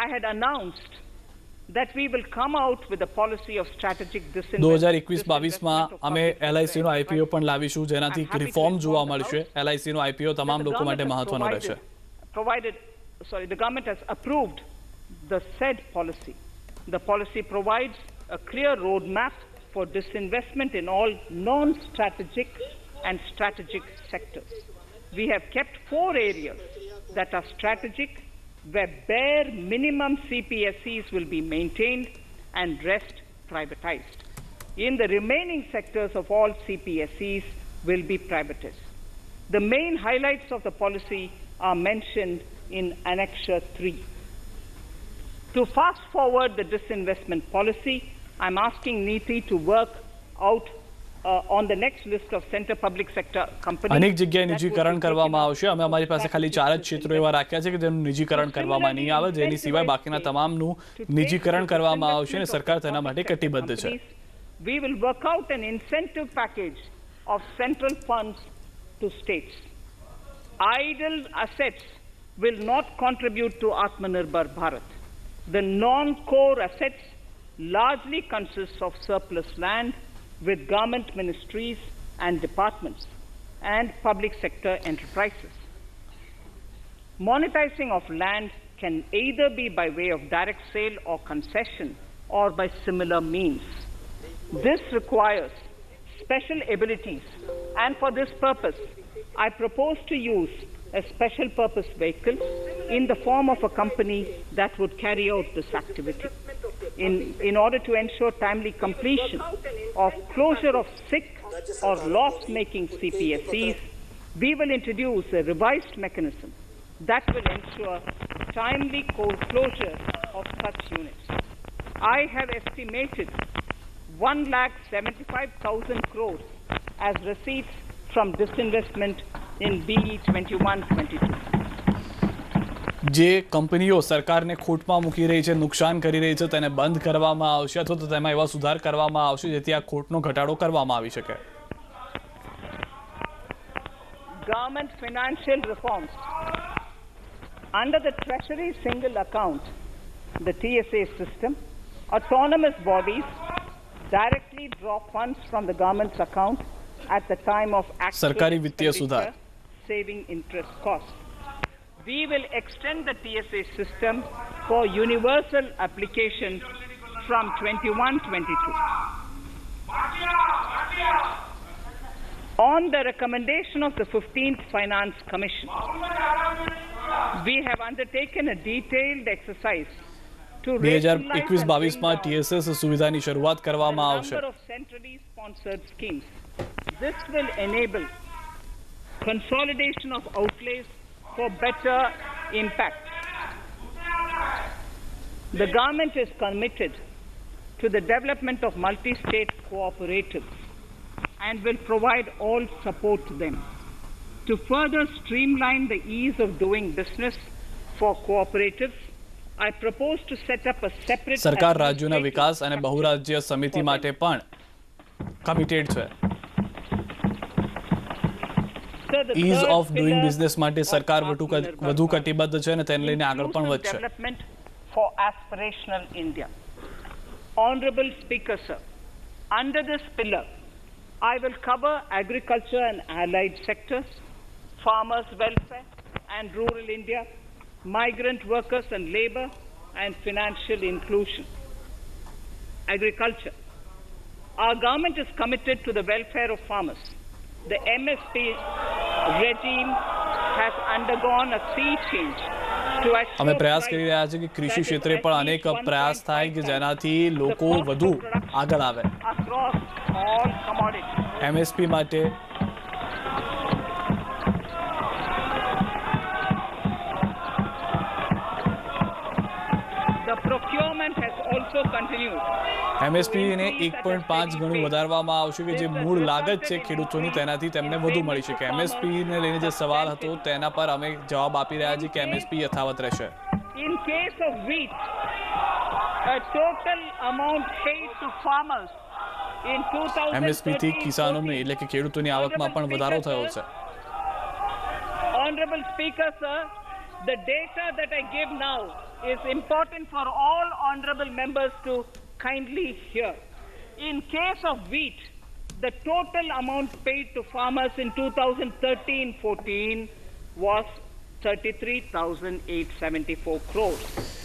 I had announced that we will come out with a policy of strategic disinvestment. 2021-22 માં અમે LIC નો IPO પણ લાવીશું જેનાથી reform જોવા મળશે. LIC નો IPO તમામ લોકો માટે મહત્વનો રહેશે. The government has approved the said policy. The policy provides a clear roadmap for disinvestment in all non-strategic and strategic sectors. We have kept 4 areas that are strategic, where bare minimum CPSEs will be maintained and rest privatized. In the remaining sectors of all CPSEs will be privatized. The main highlights of the policy are mentioned in Annexure 3. To fast forward the disinvestment policy, I'm asking NITI to work out on the next list of center public sector companies. અનેક જગ્યાએ નિજીકરણ કરવામાં આવશે. અમે અમારી પાસે ખાલી 4 જ ક્ષેત્રો એવા રાખ્યા છે કે જેનું નિજીકરણ કરવામાં નહીં આવે. જેની સિવાય બાકીના તમામનું નિજીકરણ કરવામાં આવશે અને સરકાર તેના માટે કટિબદ્ધ છે. We will work out an incentive package of central funds to states. Idle assets will not contribute to Atmanirbhar Bharat. The non-core assets largely consist of surplus land with government ministries and departments and public sector enterprises. Monetizing of land can either be by way of direct sale or concession or by similar means. This requires special abilities, and for this purpose, I propose to use a special purpose vehicle in the form of a company that would carry out this activity. In order to ensure timely completion of closure of sick or loss-making CPSEs, we will introduce a revised mechanism that will ensure timely closure of such units. I have estimated 1,75,000 crores as receipts from disinvestment in BE 21-22. જે કંપનીઓ સરકારને ખોટમાં મૂકી રહી છે, નુકસાન કરી રહી છે, તેને બંધ કરવામાં આવશે અથવા તો તેમાં એવા સુધાર કરવામાં આવશે જેથી આ ખોટનો ઘટાડો કરવામાં આવી શકે. Government financial reforms. Under the Treasury single account, the TSA system, autonomous bodies directly draw funds from the government's account at the time of actual સરકારી વિત્તીય સુધાર, saving interest costs. We will extend the TSA system for universal application from 21-22. On the recommendation of the 15th Finance Commission, we have undertaken a detailed exercise to rationalize 2021-22 માં TSS સુવિધાની શરૂઆત કરવામાં આવશે. number of centrally sponsored schemes. This will enable consolidation of outlays for better impact. The government is committed to the development of multi-state cooperatives and will provide all support to them. To further streamline the ease of doing business for cooperatives, I propose to set up a separate સરકાર રાજ્યોના વિકાસ અને બહુરાજ્ય સમિતિ માટે પણ committed છે. Ease of doing business માટે સરકાર વધુ કટિબદ્ધ છે અને તેને લઈને આગળ પણ વધશે. Development for aspirational India. Honorable Speaker, sir, under this pillar, I will cover agriculture and allied sectors, farmers' welfare and rural India, migrant workers and labor, and financial inclusion. Agriculture. Our government is committed to the welfare of farmers. The MSP regime has undergone a sea change to assure અમે પ્રયાસ કરી રહ્યા છીએ કે કૃષિ ક્ષેત્રે પણ અનેક પ્રયાસ થાય કે જેનાથી લોકો વધુ આગળ આવે. across all commodities. MSP માટે The procurement has also continued. MSP ને 1.5 ગણું વધારવામાં આવશે કે જે મૂળ લાગત છે ખેડૂતોની તેનાથી તેમને વધુ મળી શકે. MSP ને લઈને જે સવાલ હતો તેના પર અમે જવાબ આપી રહ્યા છીએ કે MSP યથાવત રહેશે. In case of wheat, a total amount paid to farmers in 2013 MSP થી કિસાનોને એટલે કે ખેડૂતોની આવકમાં પણ વધારો થયો છે. Honorable Speaker, sir, the data that I give now is important for all honorable members to kindly hear. In case of wheat, the total amount paid to farmers in 2013-14 was 33,874 crores.